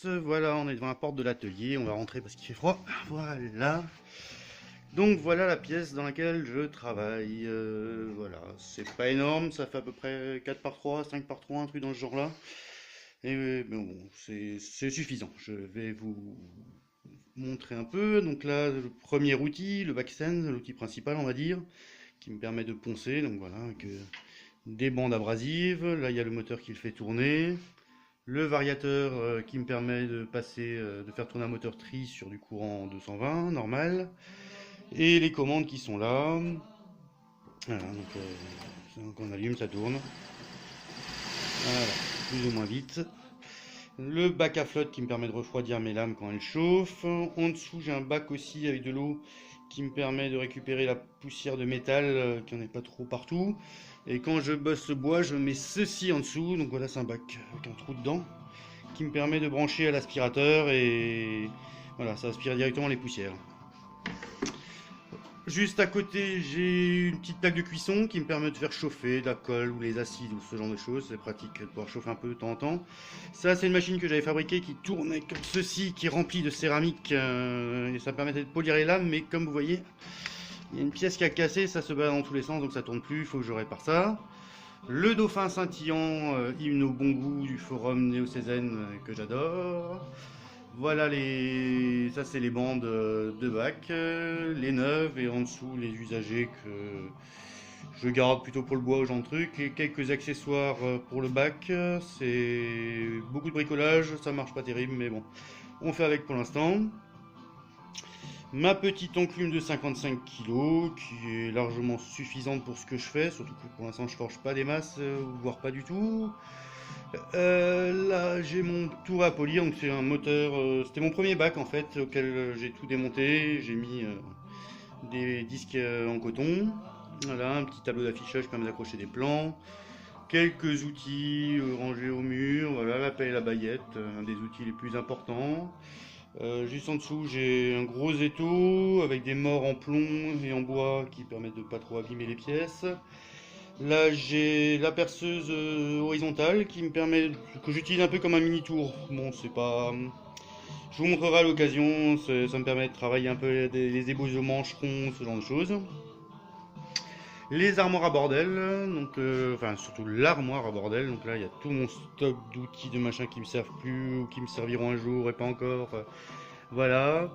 Voilà, on est devant la porte de l'atelier, on va rentrer parce qu'il fait froid. Voilà. Donc voilà la pièce dans laquelle je travaille. Voilà, c'est pas énorme, ça fait à peu près 4 par 3, 5 par 3, un truc dans ce genre-là. Et bon, c'est suffisant. Je vais vous montrer un peu. Donc là, le premier outil, le backstand, l'outil principal, on va dire, qui me permet de poncer. Donc voilà, avec des bandes abrasives. Là, il y a le moteur qui le fait tourner. Le variateur qui me permet de passer, de faire tourner un moteur tri sur du courant 220 normal. Et les commandes qui sont là. Voilà, donc on allume, ça tourne. Voilà, plus ou moins vite. Le bac à flotte qui me permet de refroidir mes lames quand elles chauffent. En dessous, j'ai un bac aussi avec de l'eau qui me permet de récupérer la poussière de métal qui n'en est pas trop partout. Et quand je bosse le bois, je mets ceci en dessous. Donc voilà, c'est un bac avec un trou dedans qui me permet de brancher à l'aspirateur et voilà, ça aspire directement les poussières. Juste à côté, j'ai une petite plaque de cuisson qui me permet de faire chauffer de la colle ou les acides ou ce genre de choses. C'est pratique de pouvoir chauffer un peu de temps en temps. Ça, c'est une machine que j'avais fabriquée qui tourne comme ceci, qui est remplie de céramique. Et ça me permettait de polir les lames, mais comme vous voyez, il y a une pièce qui a cassé, ça se bat dans tous les sens, donc ça tourne plus, il faut que je répare ça. Le dauphin scintillant, hymne au bon goût du forum Néo-Cézanne que j'adore. Voilà ça c'est les bandes de bac, les neuves et en dessous les usagers que je garde plutôt pour le bois ou genre de truc et quelques accessoires pour le bac. C'est beaucoup de bricolage, ça marche pas terrible mais bon, on fait avec pour l'instant. Ma petite enclume de 55 kg qui est largement suffisante pour ce que je fais, surtout que pour l'instant je forge pas des masses, voire pas du tout. Là j'ai mon tour à polir, donc c'est un moteur, c'était mon premier bac en fait auquel j'ai tout démonté, j'ai mis des disques en coton, voilà, un petit tableau d'affichage qui permet d'accrocher des plans, quelques outils rangés au mur, voilà, la pelle et la baguette, un des outils les plus importants. Juste en dessous, j'ai un gros étau avec des mors en plomb et en bois qui permettent de pas trop abîmer les pièces. Là, j'ai la perceuse horizontale qui me permet, que j'utilise un peu comme un mini tour. Bon, c'est pas. Je vous montrerai à l'occasion, ça me permet de travailler un peu les ébauches de mancherons, ce genre de choses. Les armoires à bordel, donc enfin surtout l'armoire à bordel, donc là il y a tout mon stock d'outils de machin qui me servent plus ou qui me serviront un jour et pas encore, enfin, voilà.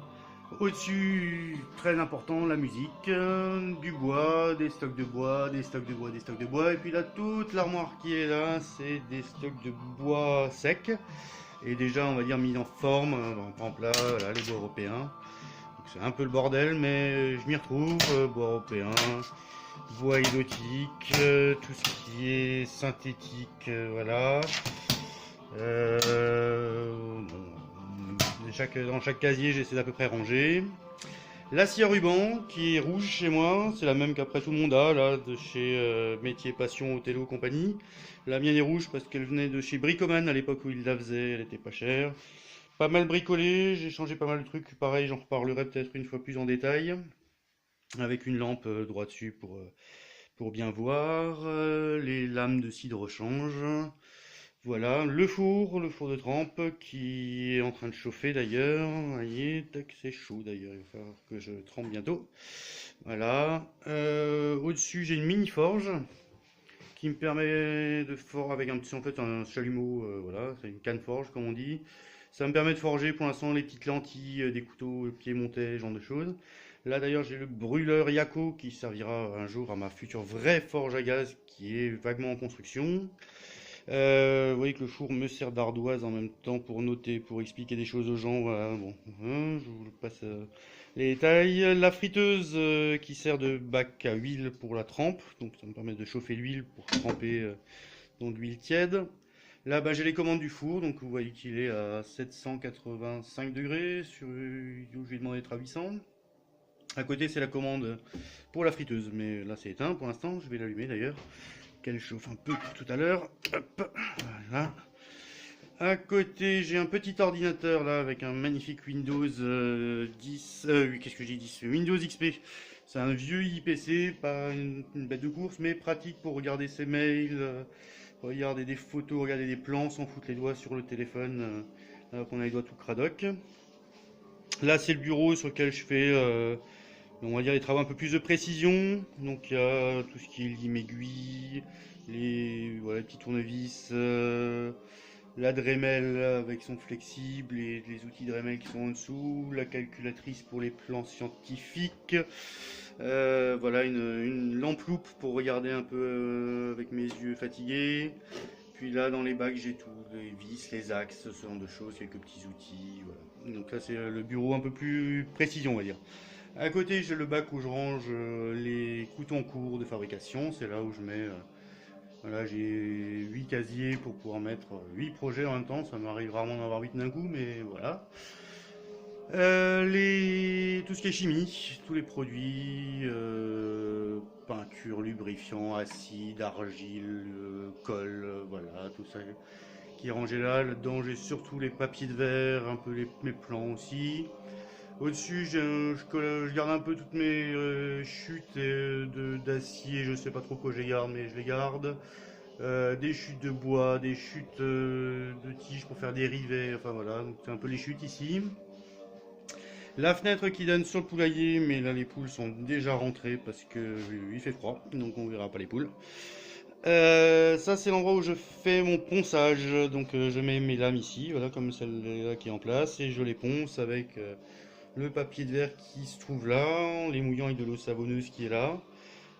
Au-dessus, très important, la musique, du bois, des stocks de bois, des stocks de bois, des stocks de bois, et puis là toute l'armoire qui est là, c'est des stocks de bois secs, et déjà on va dire mis en forme, par exemple là, voilà, les bois européens. C'est un peu le bordel, mais je m'y retrouve, bois européen, bois exotique, tout ce qui est synthétique, voilà. Dans chaque casier, j'essaie d'à peu près ranger. La scie à ruban, qui est rouge chez moi, c'est la même qu'après tout le monde a, là, de chez Métier Passion, Othello compagnie. La mienne est rouge parce qu'elle venait de chez Bricoman à l'époque où il la faisait, elle était pas chère. Pas mal bricolé, j'ai changé pas mal de trucs, pareil, j'en reparlerai peut-être une fois plus en détail. Avec une lampe droit dessus pour bien voir. Les lames de scie de rechange. Voilà, le four de trempe qui est en train de chauffer d'ailleurs. Vous voyez, tac, c'est chaud d'ailleurs, il va falloir que je trempe bientôt. Voilà. Au-dessus, j'ai une mini forge qui me permet de forger avec un petit, en fait, un chalumeau, voilà, c'est une canne forge comme on dit. Ça me permet de forger pour l'instant les petites lentilles, des couteaux pieds montés, ce genre de choses. Là d'ailleurs j'ai le brûleur Yako qui servira un jour à ma future vraie forge à gaz qui est vaguement en construction. Vous voyez que le four me sert d'ardoise en même temps pour noter, pour expliquer des choses aux gens. Voilà, bon, je vous passe les détails. La friteuse qui sert de bac à huile pour la trempe, donc ça me permet de chauffer l'huile pour tremper dans de l'huile tiède. Là, j'ai les commandes du four, donc vous voyez qu'il est à 785 degrés, où je lui ai demandé d'être à 800. À côté, c'est la commande pour la friteuse, mais là c'est éteint pour l'instant, je vais l'allumer d'ailleurs, qu'elle chauffe un peu tout à l'heure. Hop, voilà. À côté, j'ai un petit ordinateur là avec un magnifique Windows 10, qu'est-ce que j'ai dit, Windows XP. C'est un vieux IPC, pas une bête de course, mais pratique pour regarder ses mails, regarder des photos, regarder des plans sans foutre les doigts sur le téléphone. alors qu'on a les doigts tout cradoc. Là, c'est le bureau sur lequel je fais, on va dire, les travaux un peu plus de précision. Donc, il y a tout ce qui est lime aiguille, les petits tournevis, la Dremel avec son flexible et les outils Dremel qui sont en dessous, la calculatrice pour les plans scientifiques, voilà une lampe loupe pour regarder un peu avec mes yeux fatigués. Puis là dans les bacs j'ai tout, les vis, les axes, ce genre de choses, quelques petits outils. Voilà. Donc là c'est le bureau un peu plus précision on va dire. À côté j'ai le bac où je range les couteaux en cours de fabrication, c'est là où je mets voilà, j'ai 8 casiers pour pouvoir mettre 8 projets en même temps. Ça m'arrive rarement d'en avoir 8 d'un coup, mais voilà. Tout ce qui est chimie, tous les produits, peinture, lubrifiant, acide, argile, colle, voilà, tout ça qui est rangé là. Là-dedans, j'ai surtout les papiers de verre, un peu mes plans aussi. Au-dessus, je garde un peu toutes mes chutes d'acier, je sais pas trop quoi je les garde, mais je les garde. Des chutes de bois, des chutes de tiges pour faire des rivets, enfin voilà, donc c'est un peu les chutes ici. La fenêtre qui donne sur le poulailler, mais là les poules sont déjà rentrées parce que il fait froid, donc on verra pas les poules. Ça c'est l'endroit où je fais mon ponçage, donc je mets mes lames ici, voilà comme celle-là qui est en place, et je les ponce avec le papier de verre qui se trouve là, les mouillant avec de l'eau savonneuse qui est là.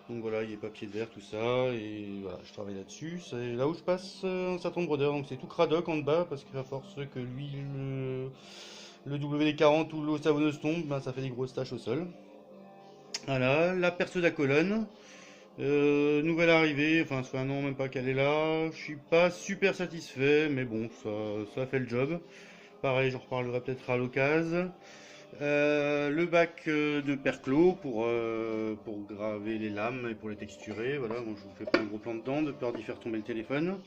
Donc voilà, il y a papier de verre, tout ça, et voilà, je travaille là-dessus. C'est là où je passe un certain nombre d'heures, donc c'est tout cradoc en bas, parce qu'à force que l'huile, le WD-40 ou l'eau savonneuse tombe, ben, ça fait des grosses taches au sol. Voilà, la perceuse à colonne, nouvelle arrivée, enfin ça fait un an même pas qu'elle est là. Je suis pas super satisfait, mais bon, ça fait le job. Pareil, j'en reparlerai peut-être à l'occasion. Le bac de perclos pour graver les lames et pour les texturer. Voilà, bon, je vous fais pas un gros plan dedans de peur d'y faire tomber le téléphone.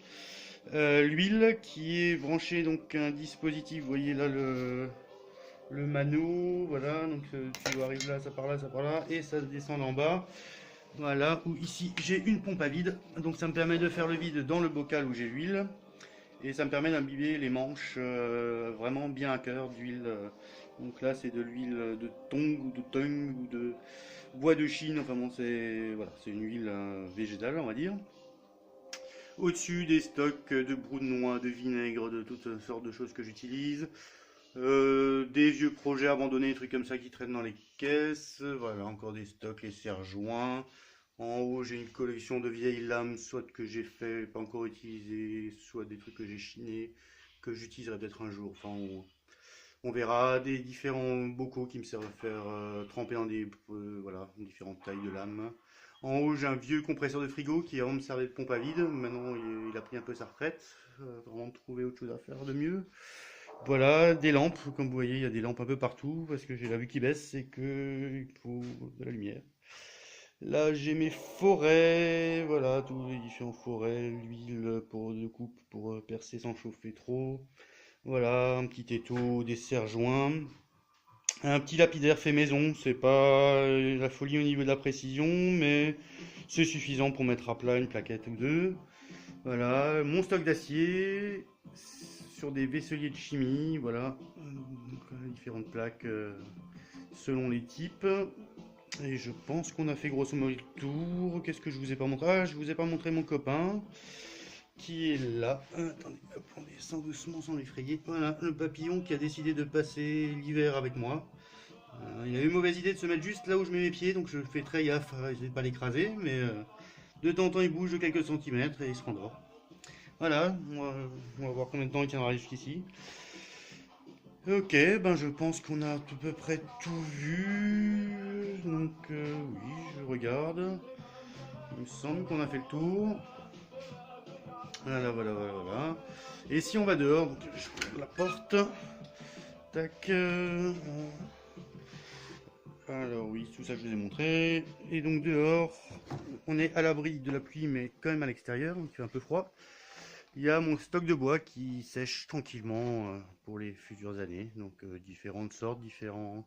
L'huile qui est branchée donc un dispositif, vous voyez là le mano, voilà, donc tu arrives là, ça part là, et ça descend en bas. Voilà, où ici j'ai une pompe à vide, donc ça me permet de faire le vide dans le bocal où j'ai l'huile. Et ça me permet d'imbiber les manches vraiment bien à cœur d'huile. Donc là, c'est de l'huile de tong ou de tung ou de bois de Chine. Enfin bon, c'est voilà, c'est une huile végétale, on va dire. Au-dessus, des stocks de brou de noix, de vinaigre, de toutes sortes de choses que j'utilise. Des vieux projets abandonnés, des trucs comme ça qui traînent dans les caisses. Voilà, encore des stocks, les serre-joints. En haut, j'ai une collection de vieilles lames, soit que j'ai fait, pas encore utilisées, soit des trucs que j'ai chinés, que j'utiliserai peut-être un jour. Enfin, on verra des différents bocaux qui me servent à faire tremper dans des voilà, différentes tailles de lames. En haut, j'ai un vieux compresseur de frigo qui avant me servait de pompe à vide. Maintenant, il a pris un peu sa retraite. Vraiment de trouver autre chose à faire de mieux. Voilà, des lampes. Comme vous voyez, il y a des lampes un peu partout parce que j'ai la vue qui baisse et qu'il faut de la lumière. Là, j'ai mes forêts, voilà, tous les différents forêts, l'huile pour de coupe pour percer sans chauffer trop. Voilà, un petit étau, des serre-joints, un petit lapidaire fait maison. C'est pas la folie au niveau de la précision, mais c'est suffisant pour mettre à plat une plaquette ou deux. Voilà, mon stock d'acier sur des vaisseliers de chimie, voilà, donc, différentes plaques selon les types. Et je pense qu'on a fait grosso modo le tour. Qu'est-ce que je vous ai pas montré? Ah, je vous ai pas montré mon copain qui est là. Attendez, hop, on descend doucement sans l'effrayer. Voilà, le papillon qui a décidé de passer l'hiver avec moi. Il a eu une mauvaise idée de se mettre juste là où je mets mes pieds, donc je fais très gaffe à essayer de pas l'écraser, mais de temps en temps il bouge de quelques centimètres et il se rendra. Voilà, on va voir combien de temps il tiendra jusqu'ici. Ok, ben je pense qu'on a à peu près tout vu. Donc oui, je regarde. Il me semble qu'on a fait le tour. Voilà, voilà, voilà, voilà. Et si on va dehors, donc je ouvre la porte. Tac. Alors oui, tout ça je vous ai montré. Et donc dehors, on est à l'abri de la pluie, mais quand même à l'extérieur, donc il fait un peu froid. Il y a mon stock de bois qui sèche tranquillement pour les futures années. Donc différentes sortes, différents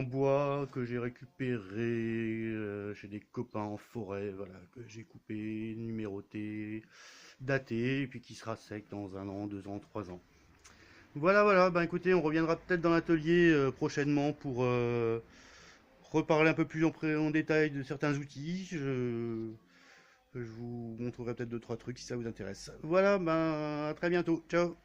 bois que j'ai récupérés chez des copains en forêt, voilà, que j'ai coupé, numéroté, daté, et puis qui sera sec dans un an, 2 ans, 3 ans. Voilà, voilà, ben écoutez, on reviendra peut-être dans l'atelier prochainement pour reparler un peu plus en détail de certains outils. Je vous montrerai peut-être deux, trois trucs si ça vous intéresse. Voilà, ben à très bientôt. Ciao.